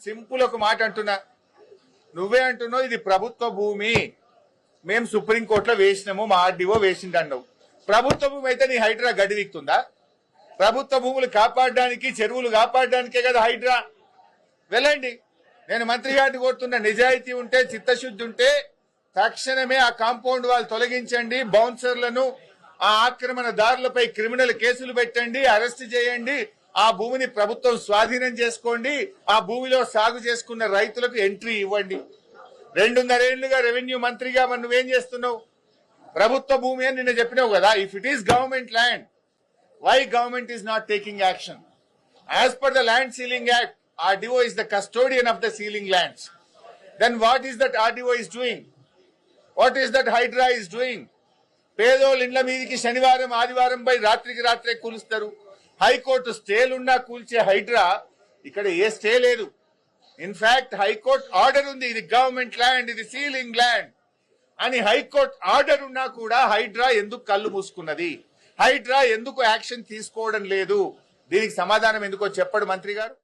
Simple ఒక మాట అంటున్నా, నువ్వే అంటున్నావు ఇది ప్రభుత్వ భూమి, మేము సుప్రీంకోర్టులో వేసినాము, మా ఆర్డీఓ వేసిండన్నావు. ప్రభుత్వ భూమి అయితే నీ హైడ్రా గడివిక్తుందా? ప్రభుత్వ భూములు కాపాడడానికి, చెరువులు కాపాడడానికే కదా హైడ్రా. వెళ్ళండి, నేను మంత్రి గారిని కోరుతున్న, నిజాయితీ ఉంటే, చిత్తశుద్ధి ఉంటే తక్షణమే ఆ కాంపౌండ్ వాళ్ళు తొలగించండి, బౌన్సర్లను, ఆ ఆక్రమణదారులపై క్రిమినల్ కేసులు పెట్టండి, అరెస్ట్ చేయండి, ఆ భూమిని ప్రభుత్వం స్వాధీనం చేసుకోండి, ఆ భూమిలో సాగు చేసుకున్న రైతులకు ఎంట్రీ ఇవ్వండి. 2.5 ఏళ్లుగా రెవెన్యూ మంత్రిగా మరి నువ్వేం చేస్తున్నావు? ప్రభుత్వ భూమి అని నిన్న చెప్పినావు కదా. If it is government land, why government is not taking action? As per the Land Ceiling Act, RDO is the custodian of the ceiling lands. Then what is that RDO is doing? What is that Hydra is doing? పేదోళ్ళ ఇండ్ల మీదకి శనివారం ఆదివారం పై రాత్రికి రాత్రే కూలుస్తారు. High court స్టేలున్నా కూల్చే Hydraa ఇక్కడ a stay లేదు. In fact high court order ఉంది, ఇది గవర్నమెంట్ ల్యాండ్, ఇది సీలింగ్ ల్యాండ్ అని హైకోర్టు ఆర్డర్ ఉన్నా కూడా హైడ్రా ఎందుకు కళ్ళు మూసుకున్నది? హైడ్రా ఎందుకు యాక్షన్ తీసుకోవడం లేదు? దీనికి సమాధానం ఎందుకో చెప్పడు మంత్రి గారు.